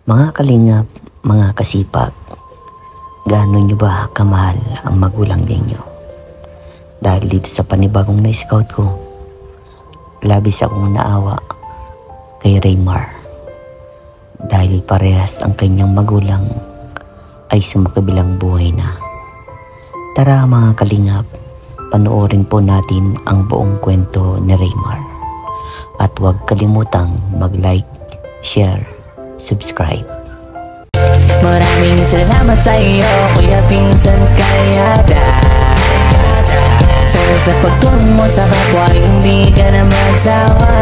Mga kalingap, mga kasipag, gaano nyo ba kamahal ang magulang ninyo? Dahil dito sa panibagong na-scout ko, labis akong naawa kay Raymar. Dahil parehas ang kanyang magulang ay sumakabilang buhay na. Tara mga kalingap, panoorin po natin ang buong kwento ni Raymar. At huwag kalimutang mag-like, share, subscribe. Maraming salamat sa iyo, Kuya Pinsan Kalyada. Sana sa pagtulong mo sa kapwa, hindi ka na magsawa.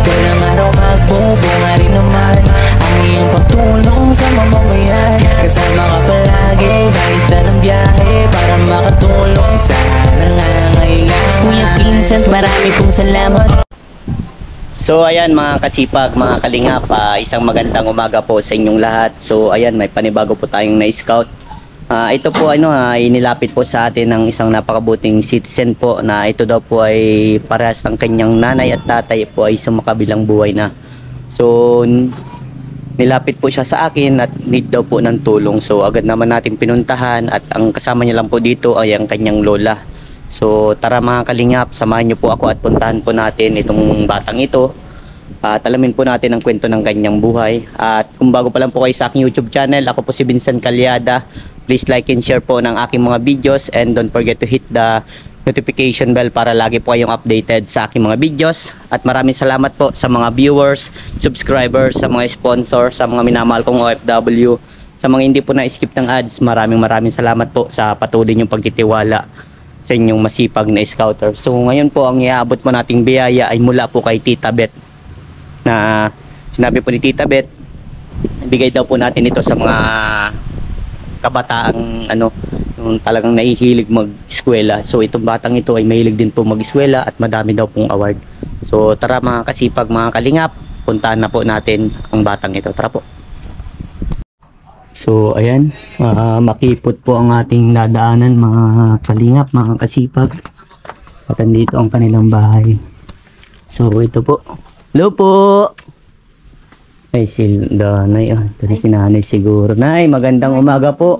Walang araw magbubunga rin naman ang iyong pagtulong sa mamamayan. Kasama ka palagi kahit saan ang biyahe para makatulong sa nangangailangan. Kuya Pinsan, marami pong salamat. So ayan mga kasipag, mga kalingap, isang magandang umaga po sa inyong lahat. So ayan, may panibago po tayong na-scout. Ito po inilapit po sa atin ng isang napakabuting citizen po na ito daw po ay parehas ng kanyang nanay at tatay po ay sumakabilang buhay na. So nilapit po siya sa akin at need daw po ng tulong. So agad naman natin pinuntahan at ang kasama niya lang po dito ay ang kanyang lola. So tara mga kalingap, samahan niyo po ako at puntahan po natin itong batang ito at alamin po natin ang kwento ng kanyang buhay. At kung bago pa lang po kayo sa aking YouTube channel, ako po si Vincent Kalyada. Please like and share po ng aking mga videos and don't forget to hit the notification bell para lagi po kayong updated sa aking mga videos. At maraming salamat po sa mga viewers, subscribers, sa mga sponsors, sa mga minamahal kong OFW, sa mga hindi po na-skip ng ads. Maraming salamat po sa patuloy niyong pagtitiwala sa inyong masipag na scouter. So ngayon po ang iaabot po nating biyaya ay mula po kay Tita Beth, na sinabi po ni Tita Beth, ibigay daw po natin ito sa mga kabataang yung talagang nahihilig mag-eskwela. So itong batang ito ay mahilig din po mag-eskwela at madami daw pong award. So tara mga kasipag, mga kalingap, puntahan na po natin ang batang ito. Tara po. So ayan, makipot po ang ating dadaanan mga kalingap, mga kasipag. At andito ang kanilang bahay. So ito po. Hello po! Ay si Nanay, ito na si Nanay siguro. Nay, magandang umaga po.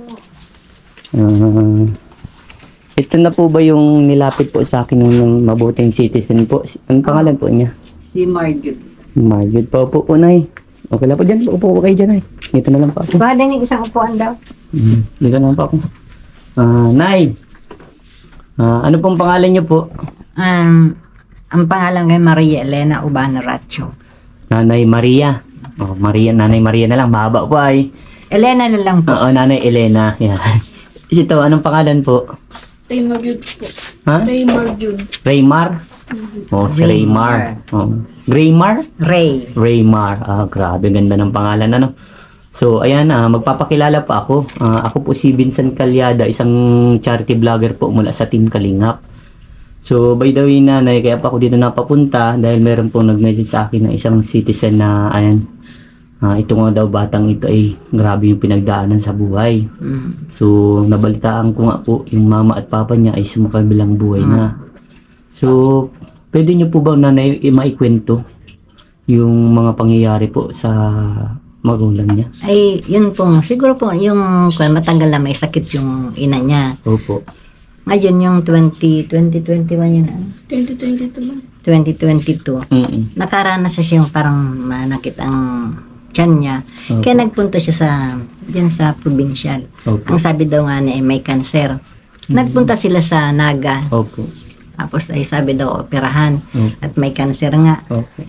Ito na po ba yung nilapit po sa akin ng mabuting citizen po? Ang pangalan po niya? Si Marjud. Marjud po po, Nay. Okay lang po dyan. Upo po kayo dyan, Nay. Dito na lang po ako. Baka din yung isang upuan daw. Dito na lang po ako. Nay, ano pong pangalan niyo po? Ang pangalan kay Maria Elena Ubana Racho. Nanay Maria. Oh, Nanay Maria na lang. Mahaba po ay. Elena na lang po. Oo, Nanay Elena. Yan. Ito, anong pangalan po? Raymar Jud po. Ha? Raymar Jud. Raymar? Oh, si Raymar. Oh. Graymar? Raymar. Grabe, ganda ng pangalan, ano? So, ayan, magpapakilala pa ako. Ako po si Vincent Kalyada, isang charity vlogger po mula sa Team Kalingap. So, by the way, Nanay, kaya pa ako dito napapunta dahil meron pong nag-message sa akin na isang citizen na, ayan, ito nga daw batang ito ay grabe yung pinagdaanan sa buhay. So, nabalitaan ko nga po yung mama at papa niya ay sumakabilang buhay na. So, pwede niyo po ba, Nanay, maikwento yung mga pangyayari po sa magulang niya? Ay, yun po. Siguro po, yung matagal na may sakit yung ina niya. Opo. Ngayon, yung 2021 yun. 2022 man. 2022. Nakaranas siya yung parang manakit ang tiyan niya. Opo. Kaya nagpunta siya dyan sa provincial. Opo. Ang sabi daw nga niya ay may cancer. Nagpunta sila sa Naga. Opo. Tapos ay sabi daw operahan at may cancer nga. Okay.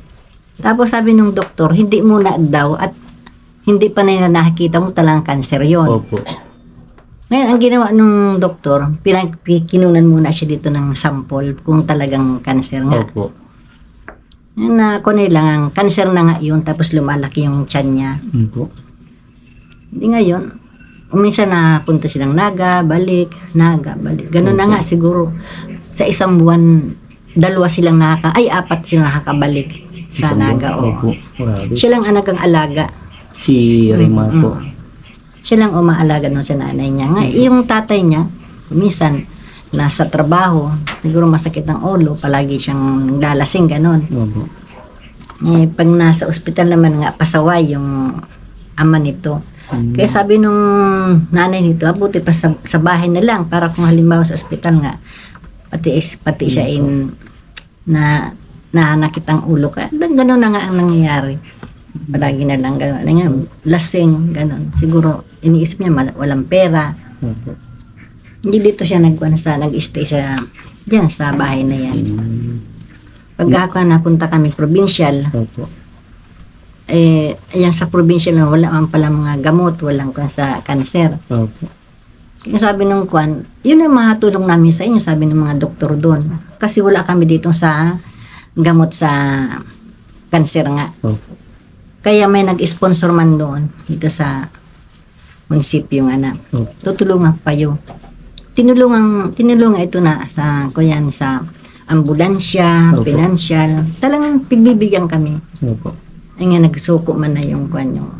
Tapos sabi nung doktor, hindi muna daw at hindi pa nila nakikita mo talagang cancer yon. Opo. Ngayon, ang ginawa nung doktor, kinunan muna siya dito ng sample kung talagang cancer nga. Opo. Yan na, kunin lang ang cancer na nga yun, tapos lumalaki yung tiyan niya. Opo. Hindi ngayon, minsan na punta silang Naga, balik. Ganun na nga siguro. Sa isang buwan, 2 silang apat silang nakakabalik sa Isang Naga. buwan? Opo. Grabe. Siya lang anak ang alaga. Si Raymar po. Siya lang umaalaga nun sa nanay niya. Yung tatay niya, minsan, nasa trabaho, siguro masakit ng ulo, palagi siyang lalasing, ganun. Opo. Pag nasa ospital naman nga, pasaway yung ama nito. Kaya sabi nung nanay nito, buti pa sa bahay na lang para kung halimbawa sa ospital nga, pati siya na nakit ang ulo ka. Ganun na nga ang nangyayari. Palagi na lang gano'n. Nga, lasing, gano'n. Siguro, iniisip niya, walang pera. Hindi dito siya nag-stay diyan sa bahay na yan. Pagka napunta kami provincial, ayan sa provincial na wala man pala mga gamot, walang sa cancer. Kaya sabi nung kwan, yun ang makatulong namin sa inyo, sabi ng mga doktor doon. Kasi wala kami dito sa gamot sa cancer nga. Kaya may nag-sponsor man doon dito sa munisipyo nga na. Tutulungan pa yun. Tinulungan ito na sa kuyan sa ambulansya, financial. Talagang pigbibigyan kami. Ay nga nagsuko man na yung kwan yung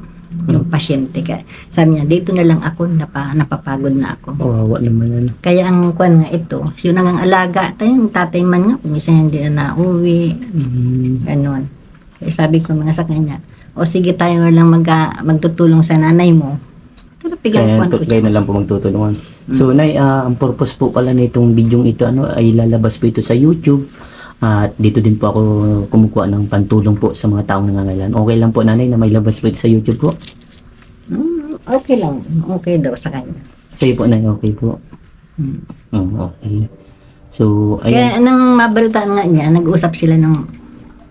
pasyente. Kaya sabi niya, dito na lang ako, napapagod na ako. Kawawa naman. Kaya ang kwan nga ito, yun ang alaga. Yung tatay man nga, kung isa hindi na nauwi. Ganon. Kaya sabi ko mga sa kanya, o sige tayo lang magtutulong sa nanay mo. Kaya na lang po magtutulungan. So, Nay, ang purpose po pala nitong bidyong ito, ay lalabas po ito sa YouTube. At dito din po ako kumukuha ng pantulong po sa mga taong nangangailangan. Okay lang po, Nanay, na may labas po ito sa YouTube po? Okay lang. Okay daw sa kanya. Sa'yo po, Nay, okay po. Okay. So, ayun. Kaya nang mabalitaan nga niya, nag-usap sila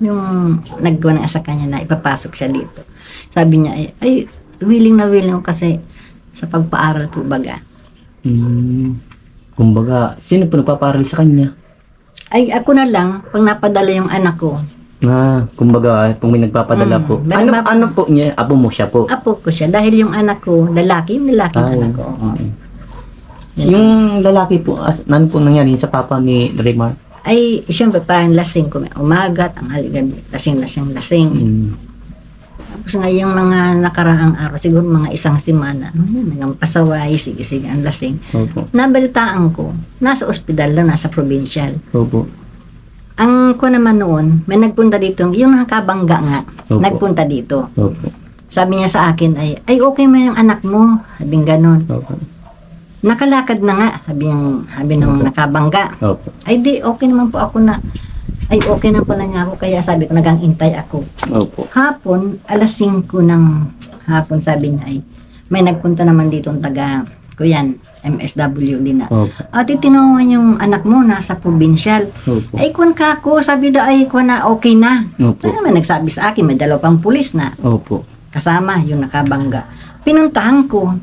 yung naggawa ng asa kanya na ipapasok siya dito. Sabi niya, ay willing na willing kasi sa pagpaaral po baga. Kumbaga, sino po nagpaparal sa kanya? Ay, ako na lang, pag napadala yung anak ko. Kumbaga, kung may nagpapadala po. Ano po niya? Apo mo siya po? Apo ko siya. Dahil yung anak ko, lalaki anak ko. Yung lalaki po, ano po nangyari sa papa ni Raymar? Ay, siyempre, parang lasing ko. Umagat, ang haligabi, lasing. Tapos nga yung mga nakaraang araw, siguro mga isang semana, hanggang pasaway, sige, ang lasing. Nabalitaan ko, nasa ospital na, nasa provincial. Ang ko naman noon, may nagpunta dito, yung nakabangga nga, nagpunta dito. Sabi niya sa akin, ay okay mo yung anak mo, sabing ganon. Nakalakad na nga, sabi ng nakabangga. Ay di, okay naman po ako na. Ay okay na pala niya ako, kaya sabi ko, nagang-intay ako. Hapon, alas 5 ng hapon, sabi niya may nagpunta naman dito ang taga, kuyan, MSW din na. At tinawag yung anak mo, nasa provincial. Ay kwan ka ako, sabi na, ay kwan na, okay na. May nagsabi sa akin, may dalawang pulis na. Kasama, yung nakabangga. Pinuntahan ko.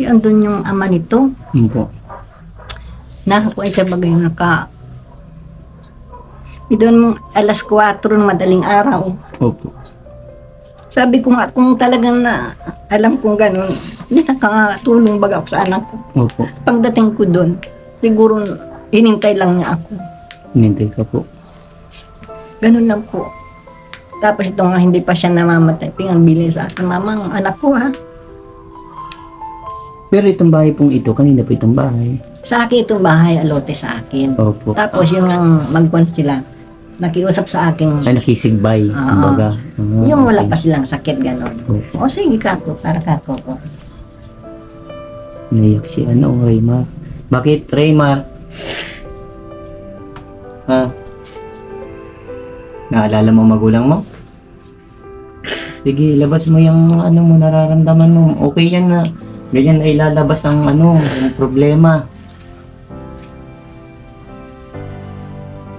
Andun yung ama nito. Nakakuha siya bagay doon mong alas 4 ng madaling araw. Sabi ko nga, kung talagang na alam kong ganun, hindi nakatulong baga ako sa anak ko. Pagdating ko doon, siguro hinintay lang niya ako. Hinintay ka po? Ganun lang po. Tapos ito nga, hindi pa siya namamatay. Pingbili sa akin, mama, ang anak ko ha. Pero itong bahay pong ito, kanina po itong bahay? Sa akin itong bahay, alote sa akin. Tapos yung magkuhan sila, nakiusap sa akin. Ay, nakisigbay. Yung wala pa silang sakit, gano'n. O sige kako, para kako ko. Naiyak si Raymar. Bakit, Raymar? Naalala mo magulang mo? Sige, labas mo yung mo, nararamdaman mo. Okay yan na. Ganyan ay lalabas ang yung problema.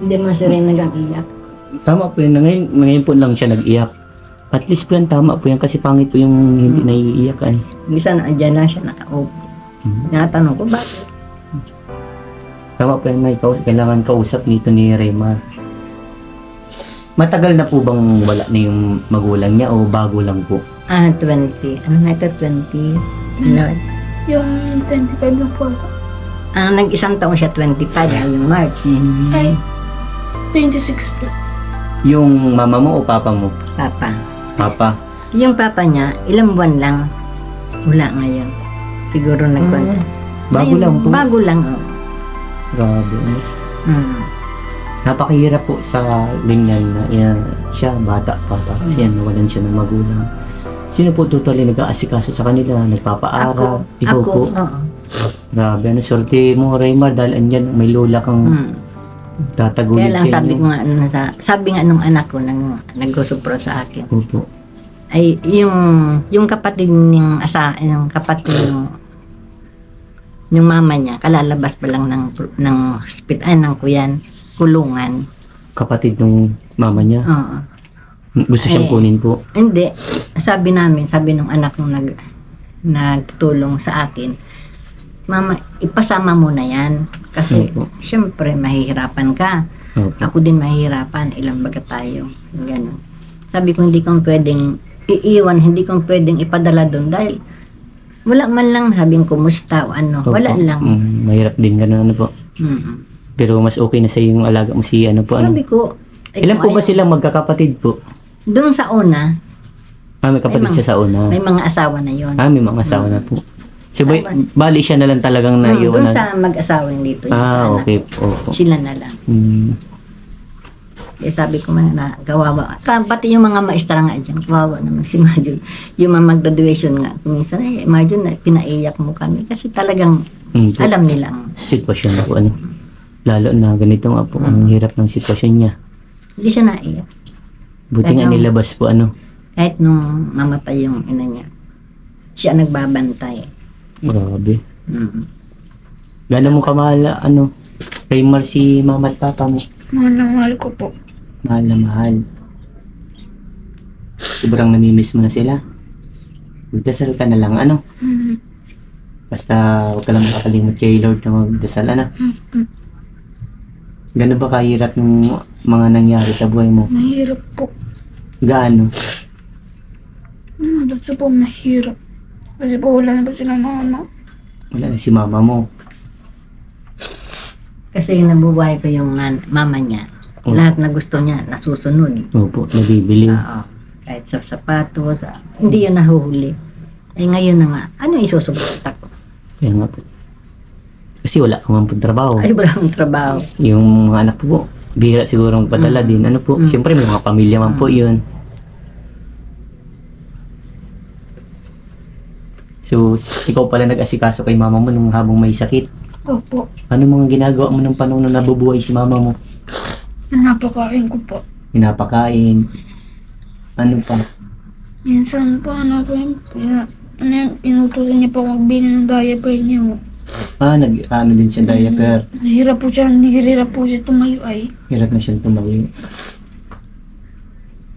Hindi man si Ren nag-iyak. Tama po yun. Ngayon po lang siya nag-iyak. At least po yan, tama po yan kasi pangit po yung hindi naiiyak Bisa na andyan na siya nakaupo. Natanong ko, bakit? Tama po yan, kailangan kausap nito ni Raymar. Matagal na po bang wala na yung magulang niya o bago lang po? 20. Ano na ito? 20? Ano? Yung 25 na po. Nag-isang taon siya, 25, yung March. Ay, 26 po. Yung mama mo o papa mo? Papa. Papa? Yung papa niya, ilang buwan lang. Wala ngayon. Siguro nagkwento. Bago lang po? Bago lang, Grabe. Napakahirap po sa ganyan na yan, siya, bata pa. Tapos yan, nawalan siya ng magulang. Sino po totally nag-aasikaso sa kanila? Nagpapaaral? Ikaw Ako, po? oo. Grabe, ano, sorte mo, Raymar, dahil andyan, may lola kang Hmm. tatagulid Kaya lang sa sabi inyo. ko nga, sabi nga nung anak ko, nang nagsusupro sa akin, Opo. ay yung kapatid yung kapatid yung mama niya, kalalabas pa lang ng hospital, ng kuyan, kulungan. Kapatid ng mama niya. Oo. Gusto siyang Eh, kunin po. Hindi, sabi nung anak kong nagtutulong sa akin, mama, ipasama mo na yan. Kasi, Opo. syempre, mahihirapan ka. Opo. Ako din mahihirapan. Ilang baga tayo. Ganun. Sabi ko, hindi kong pwedeng iiwan, hindi kong pwedeng ipadala doon dahil wala man lang sabing kumusta o ano. Opo. Wala lang. Mahirap din ganun, ano po. Mm-mm. Pero mas okay na sa yung alaga mo si ano po, ano. Sabi ko, ay, Ilan po kung ba ayaw- silang magkakapatid po? Doon sa una, May kapatid Ay, siya sa una. may mga asawa na yon. May mga asawa na po. So, Asawa. bali siya na lang talagang naiwan Doon na. sa mag-asawa dito, yung sa anak. Okay po. Opo. Sila na lang. Eh, sabi ko man na kawawa. Pati yung mga maestra nga dyan, kawawa naman si Marjun. Yung mga mag-graduation nga, minsan, Marjun, pinaiyak mo kami. Kasi talagang Po. alam nilang. Sitwasyon na po, ano. Lalo na ganito nga po, ang hirap ng sitwasyon niya. Hindi siya naiyak. Buti nga Talagang- nilabas po, ano. Kahit nung mamatay yung ina niya, siya nagbabantay. Grabe. Mm. Gano'n mo kamahal, ano, Raymar si mama at papa mo. Mahal na mahal ko po. Mahal na mahal. Sobrang namimiss mo na sila. Magdasal ka na lang, ano. Mm. Basta huwag ka lang makakalimot kay Lord na magdasal, ano. Gano'n ba kahirap yung mga nangyari sa buhay mo? Mahirap po. Gaano? Basta po mahirap. Kasi po wala na po sila mama. Wala na si mama mo. Kasi nabubuhay ko yung mama niya. Oh. Lahat na gusto niya, nasusunod. Opo, nabibili. Oo. Kahit sa sapatos, hindi yun nahuhuli. Eh ngayon na nga, ano isusuporta ko? Kaya nga po. Kasi wala kang pong trabaho. Ay, wala akong trabaho. Yung mga anak po, bihira siguro magpadala din. Ano po, siyempre may mga pamilya man po yun. So, ikaw pala nag-asikaso kay mama mo nung habang may sakit. Opo. Ano mga ginagawa mo ng panahon na nabubuhay si mama mo? Napakain ko po. Pinapakain. Ano pa? Minsan po inutusan niya po magbili ng diaper niya. Ano din siya diaper. Nahihirap po siya tumayo ay. Hirap na siyang tumayo.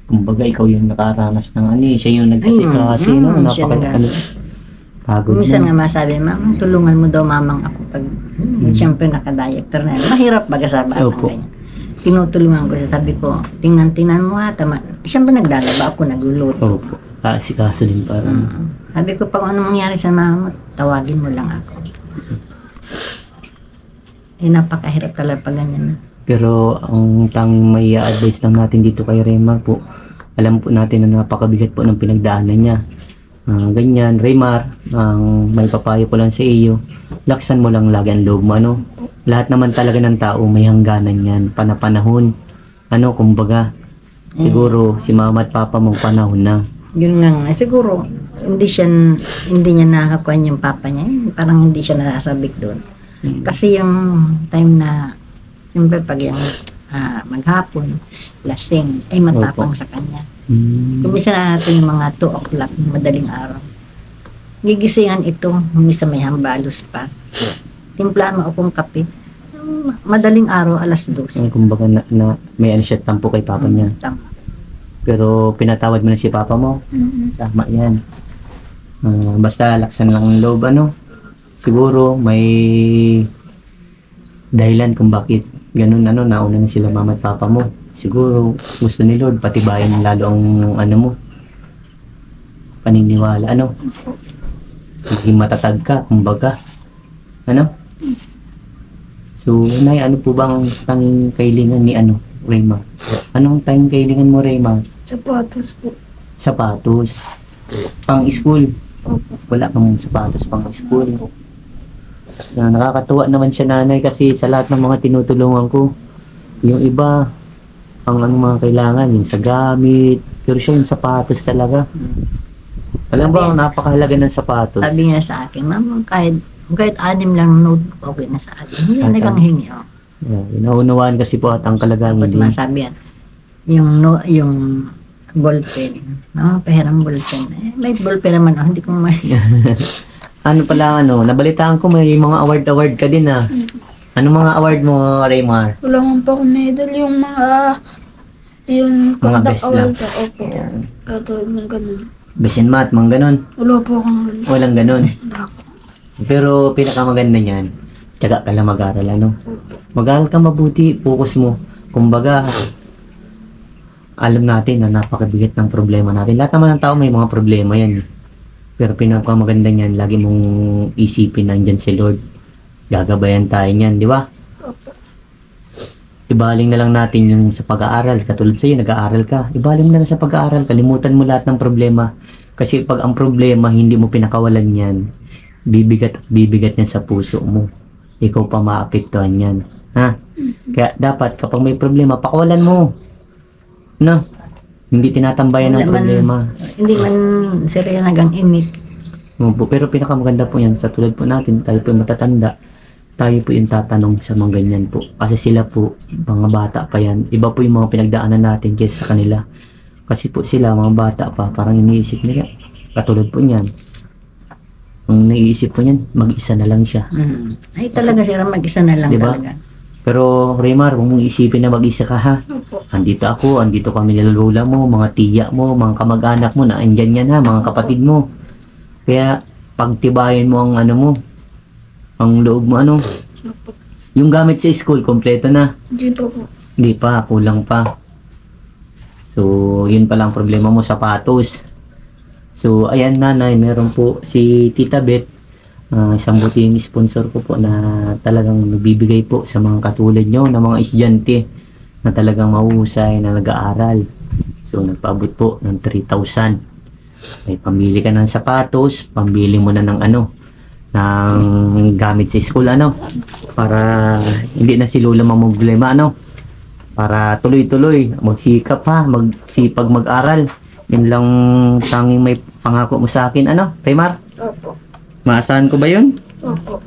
Kumbaga, ikaw yung nakaranas ng ano eh. Siya yung nag-asikaso, no? siya Napaka, pagod Minsan na. nga masabi, mama, tulungan mo daw mamang ako pag, siyempre nakadiaper na. Mahirap baga sa batang Opo. ganyan. Tinutulungan ko siya, sabi ko, tingnan mo ha, tama. Siyempre naglalaba ako, nagluluto. Opo. Asikaso din parang. Sabi ko, pag ano mangyari sa mama mo, tawagin mo lang ako. Eh, napakahirap talaga pag ganyan na. Pero ang tanging may advice lang natin dito kay Raymar po, alam po natin na napakabigat po ng pinagdaanan niya. Ganyan, Raymar, ang may papayo ko lang sa iyo, laksan mo lang lagi ang loob mo, ano? Lahat naman talaga ng tao may hangganan yan, panapanahon. Ano, kumbaga, siguro si mama at papa mo panahon na. Yun nga, siguro, hindi niya nakakuha yung papa niya. Parang hindi siya nasasabik doon. Kasi yung time na, siyempre pag yung maghapon, lasing, ay matapang Opo. sa kanya. Kumisa na natin yung mga 2 o'clock, madaling araw. Gigisingan ito, kumisa may hambalos pa. Timplahan mo akong kape. Madaling araw, alas 2. Kumbaga na may ano siya tampo kay papa niya. Tama. Pero pinatawad mo na si papa mo. Tama yan. Basta laksan lang ang loob, ano. Siguro may dahilan kung bakit ganun, ano, nauna na sila mama at papa mo. Siguro gusto ni Lord patibayin lalo ang ano mo, paniniwala, ano. Maging matatag ka, kumbaga. Ano? So, Nay, ano po bang tanging kailangan ni ano, Raymar? Anong tanging kailangan mo, Raymar? Sapatos po. Sapatos. Pang school. Opo. Wala kang sapatos pang school. Nakakatuwa naman siya, nanay, kasi sa lahat ng mga tinutulungan ko, Yung iba, ang ano mga kailangan, yung sa gamit, pero siya yung sapatos talaga. Alam ba, ang napakahalaga ng sapatos? Sabi niya sa akin, ma'am, kahit 6 lang note, okay na sa akin. Hindi Kahit nagang hingi, oh. Yeah, inaunawaan kasi po at ang kalagayan Tapos din. masabi yan, yung ballpen, no, pahiram ballpen. May ballpen naman, oh, hindi ko may... Ano pala, nabalitaan ko may mga award ka din ah. Ano mga award mo, Raymar? Wala nga pa akong medal. Yung Mga conduct best lang. award ka. Opo. Katulad ng ganun. Best in math, mga ganun. Wala po akong ganun. Walang ganun. Wala po. Pero pinakamaganda niyan, tiyaga ka lang mag-aral, Mag-aral ka mabuti, focus mo. Kumbaga, alam natin na napakabigat ng problema natin. Lahat naman ng tao may mga problema yan. Pero pinakamaganda niyan, lagi mong isipin na andyan si Lord. Gagabayan tayo niyan, di ba? Opo. Ibaling na lang natin yung sa pag-aaral. Katulad sa'yo, nag-aaral ka. Ibaling mo na lang sa pag-aaral. Kalimutan mo lahat ng problema. Kasi pag ang problema, hindi mo pinakawalan yan, bibigat at bibigat yan sa puso mo. Ikaw pa maapektuhan yan. Ha? Kaya dapat, kapag may problema, pakawalan mo. No? Hindi tinatambayan ng Wala man- problema. Hindi man sila nagang imik. Opo, pero pinakamaganda po yan, sa tulad po natin, tayo po yung matatanda, tayo po yung tatanong sa mga ganyan po. Kasi sila po, mga bata pa yan. Iba po yung mga pinagdaanan natin kaysa sa kanila. Kasi po sila, mga bata pa, parang iniisip nila. Katulad po niyan. Ang naiisip po niyan, mag-isa na lang siya. Ay talaga sila mag-isa na lang Diba? talaga. Pero Raymar, huwag mong isipin na mag-isa ka ha. Opo. Andito ako, andito kami nila lola mo, mga tiya mo, mga kamag-anak mo, na andyan yan ha, mga kapatid mo. Kaya, pagtibayin mo ang ano mo, ang loob mo Opo. yung gamit sa school, kompleto na. Hindi po po. Hindi pa, kulang pa. So, yun pa lang problema mo, sapatos. So, ayan nanay, meron po si Tita Beth, isang buting sponsor ko po na talagang nagbibigay po sa mga katulad nyo, na mga estudyante na talagang mahusay na nag-aaral. So, nagpaabot po ng 3,000. May pambili ka ng sapatos, pambili mo na ng ng gamit sa school, para hindi na si Lola mamumblema, para tuloy-tuloy, magsikap ha, magsipag mag-aral. Yun lang tanging may pangako mo sa akin, Raymar? Opo. Maasahan ko ba yun? Opo.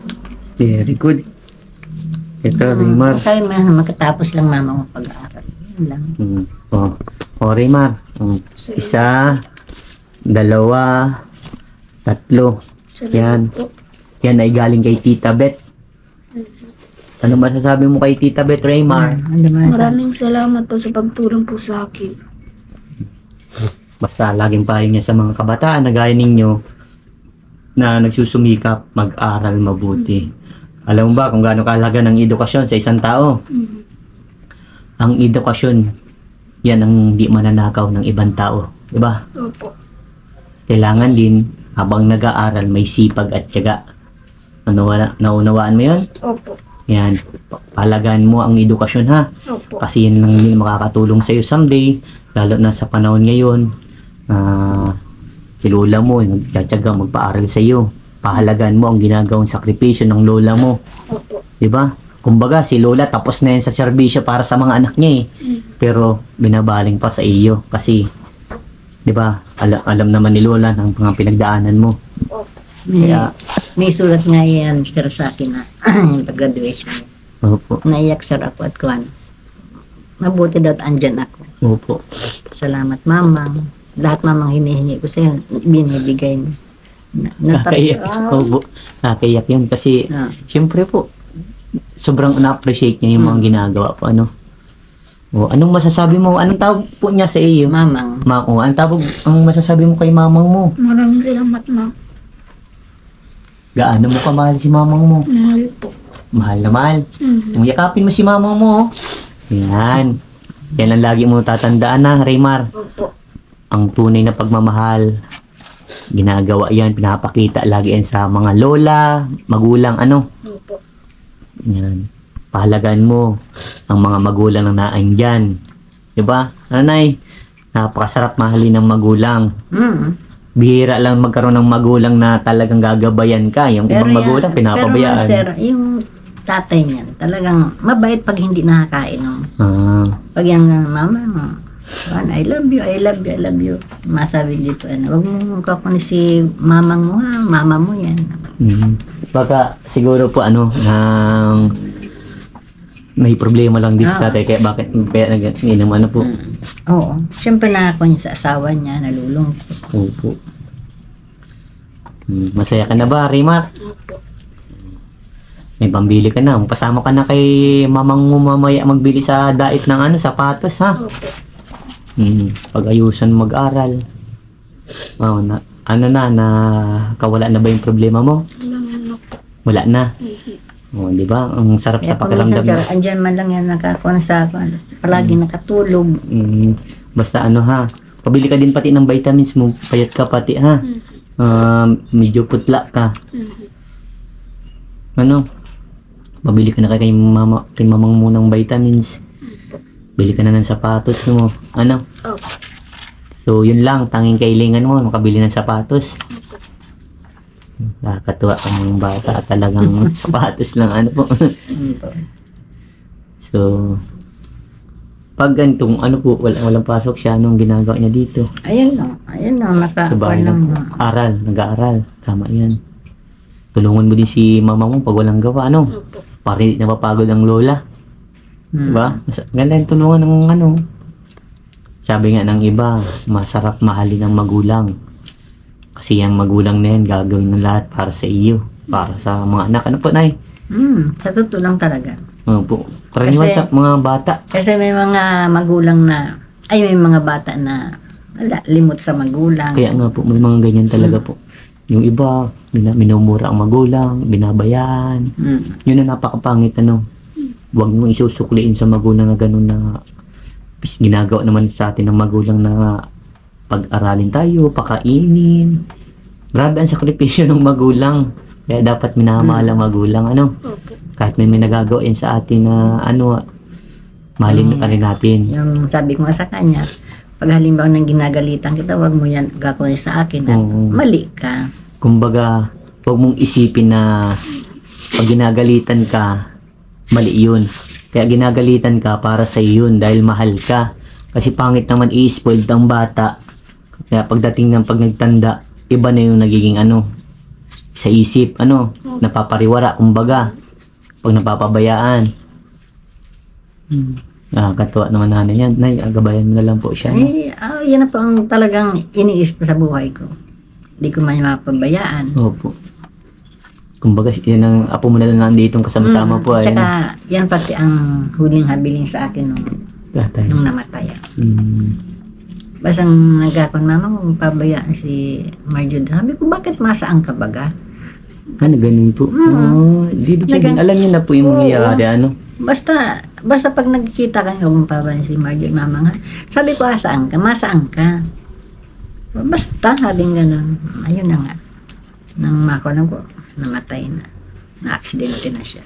Very good. Ito, Raymar. Sabi mo, makatapos lang mama mo pag-aaral. Yun lang. Raymar. Isa, 2, 3. Yan. Po. Yan ay galing kay Tita Beth. Ano masasabi mo kay Tita Beth, Raymar? Ano ba sa... Maraming salamat po sa pagtulong po sa akin. Basta laging payo niya sa mga kabataan na gaya ninyo na nagsusumikap mag-aral mabuti. Alam mo ba kung gaano kahalaga ng edukasyon sa isang tao? Ang edukasyon, yan ang hindi mananakaw ng ibang tao. Diba? Opo. Kailangan din, habang nag-aaral, may sipag at tiyaga. Naunawaan mo yan? Opo. Yan. Palagaan mo ang edukasyon ha. Opo. Kasi yan lang din makakatulong sa'yo someday. Lalo na sa panahon ngayon. Si lola mo, nagtsatsaga magpaaral sa iyo. Pahalagaan mo ang ginagawang sakripisyo ng lola mo. Opo. 'Di ba? Kumbaga si lola tapos na yan sa serbisyo para sa mga anak niya Pero binabaling pa sa iyo kasi 'di ba? Alam naman ni lola ng mga pinagdaanan mo. Opo. May sulat nga yan, sir, sa akin na yung pag-graduation. Opo. Naiyak, sir, ako at kuwan. Mabuti daw at andyan ako. Opo. Salamat, mamang. Lahat mamang hinihingi ko sa'yo, binibigay mo. Nakaiyak. Opo. Nakaiyak yun kasi syempre po sobrang na-appreciate niya yung mga ginagawa po. Anong masasabi mo? Anong tawag po niya sa iyo? Mamang. Ang masasabi mo kay mamang mo? Maraming salamat, ma'am. Gaano mo kamahal si mamang mo? Mahal po. Mahal na mahal. Kung yakapin mo si mamang mo, yan. Yan ang lagi mo tatandaan na, Raymar. Opo. Ang tunay na pagmamahal, ginagawa yan, pinapakita lagi yan sa mga lola, magulang, Opo. Yan. Pahalagaan mo ang mga magulang na naandyan. Diba? Nay, napakasarap mahalin ng magulang. Bihira lang magkaroon ng magulang na talagang gagabayan ka. Yung ibang magulang, pinapabayaan. Pero sir, yung tatay niyan, talagang mabait pag hindi nakakainom. Pag yan, mama, I love you, I love you, I love you. Masabi dito, wag mo kakunin si mamang mo ha, mama mo yan. Baka siguro po nang may problema lang din sa tatay, kaya bakit kaya nag-inom po? Oo. Siyempre nakakuha niya sa asawa niya, nalulungkot. Opo. Masaya ka na ba, Raymar? May pambili ka na. Pasama ka na kay mamang mo mamaya magbili sa dait ng sapatos, ha? Pag-ayusan mag-aral. Na kawala na ba yung problema mo? Wala na. Di ba? Ang sarap sa pakiramdam. Andyan man lang yan nakakuha sa palagi nakatulog. Basta pabili ka din pati ng vitamins mo. Payat ka pati, ha? Medyo putla ka. Pabili ka na kay mamang mo ng vitamins. Bili ka na ng sapatos mo. So, yun lang. Tanging kailangan mo. Makabili ng sapatos. Nakakatuwa ka ng bata. Talagang sapatos lang. Po. So, pag ganitong walang pasok siya, anong ginagawa niya dito? Ayun lang. Sabay lang po. Nag-aaral. Tama yan. Tulungan mo din si mama mo pag walang gawa, para hindi napapagod ang lola. Diba? Ganda yung tulungan ng Sabi nga ng iba, masarap mahalin ng magulang. Kasi yung magulang na yan, gagawin ng lahat para sa iyo. Para sa mga anak. Ano po, Nay? Sa totoo lang talaga. Po. Karaniwan sa mga bata. Kasi may mga magulang may mga bata na limot sa magulang. Kaya nga po, may mga ganyan talaga po. Yung iba, minumura ang magulang, binabayaan. Yun na napakapangit, Huwag mong isusukliin sa magulang na gano'n na ginagawa naman sa atin ng magulang na pag-aralin tayo, pakainin. Grabe ang sakripisyo ng magulang. Kaya dapat minamahal ang magulang, Kahit may nagagawain sa atin na mahalin pa rin natin. Yung sabi ko nga sa kanya, pag halimbawa nang ginagalitan kita, wag mo yan gagawin sa akin. Mali ka. Kumbaga, huwag mong isipin na pag ginagalitan ka, mali yun. Kaya ginagalitan ka para sa yun dahil mahal ka. Kasi pangit naman i-spoiled ang bata. Kaya pagdating ng pag nagtanda, iba na yung nagiging sa isip, napapariwara, kumbaga, pag napapabayaan. Katuwa naman nanay yan. Nay, agabayan mo na lang po siya. Yan na po ang talagang iniisip ko sa buhay ko. Hindi ko man mapabayaan. Opo. Kumbaga, yan ang apo mo na lang nandito kasama-sama po. Tsaka, yan pati ang huling habiling sa akin nung namatay. Basta nagkakon mama kung pabayaan si Marjod. Sabi ko, bakit masaan ka baga? Ganun po. Di ba sabihin, alam niyo na po yung mangyayari, Basta pag nagkikita ka nga kung pabayaan si Marjod, mama nga, sabi ko, asaan ka? Masaan ka? Basta, sabing ganun. Ayun na nga. Nang makulang ko, namatay na. Na-aksidente na siya.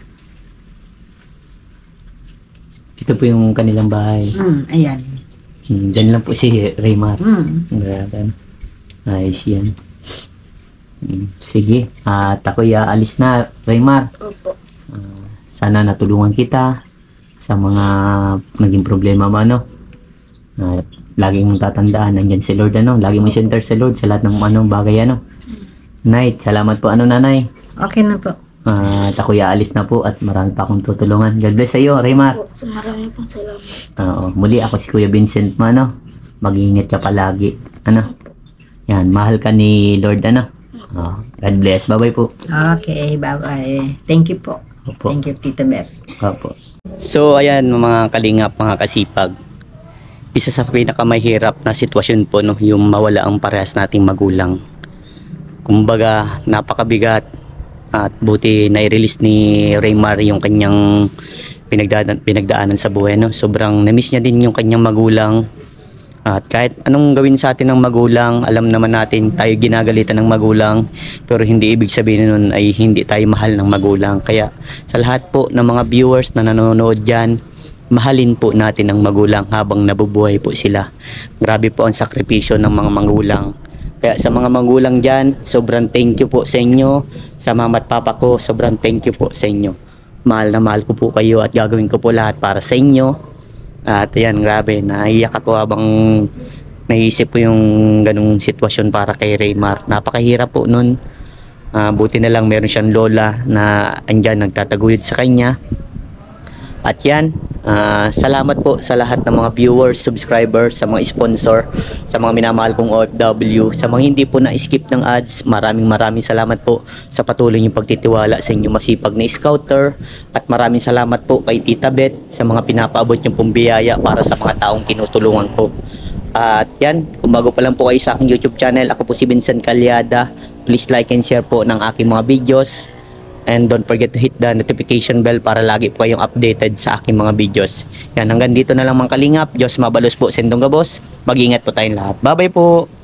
Ito po yung kanilang bahay. Ayan. Diyan lang po si Raymar. Grabe. Ayos yan. Sige. At ako'y aalis na, Raymar. Opo. Sana natulungan kita sa mga naging problema mo, laging tatandaan, nandyan si Lord, lagi mo center si Lord sa lahat ng bagay, Night, salamat po, nanay. Okay na po. At ako'y aalis na po at marami pa akong tutulungan. God bless sa iyo, Raymar. So maraming pong salamat. Muli ako si Kuya Vincent mo, mag-iingat ka palagi, yan, mahal ka ni Lord, God bless, bye-bye po. Okay, bye-bye. Thank you po. Opo. Thank you, Tita Beth. Opo. So, ayan, mga kalingap, mga kasipag. Isa sa pinakamahirap na sitwasyon po, yung mawala ang parehas nating magulang. Kumbaga, napakabigat. At buti na-release ni Raymar yung kanyang pinagdaanan sa buhay. Sobrang na-miss niya din yung kanyang magulang. At kahit anong gawin sa atin ng magulang, alam naman natin tayo ginagalitan ng magulang, pero hindi ibig sabihin nun ay hindi tayo mahal ng magulang. Kaya sa lahat po ng mga viewers na nanonood dyan, mahalin po natin ang magulang habang nabubuhay po sila. Grabe po ang sakripisyo ng mga magulang. Kaya sa mga magulang dyan, sobrang thank you po sa inyo. Sa mama at papa ko, sobrang thank you po sa inyo. mahal na mahal ko po kayo at gagawin ko po lahat para sa inyo. At ayan, grabe, naiyak ako habang naisip ko yung ganung sitwasyon para kay Raymar. Napakahirap po nun. Buti na lang meron siyang lola na andyan nagtataguyod sa kanya. At yan, salamat po sa lahat ng mga viewers, subscribers, sa mga sponsor, sa mga minamahal kong OFW, sa mga hindi po na-skip ng ads. Maraming salamat po sa patuloy niyong pagtitiwala sa inyong masipag na scouter. At maraming salamat po kay Tita Beth sa mga pinapaabot niyong pong biyaya para sa mga taong tinutulungan ko. At yan, kung bago pa lang po kayo sa aking YouTube channel, ako po si Vincent Calyada. Please like and share po ng aking mga videos. And don't forget to hit the notification bell para lagi po kayong updated sa aking mga videos. Yan, hanggang dito na lang mga kalingap. Diyos mabalos po, sendong gabos. Mag-ingat po tayong lahat. Bye bye po!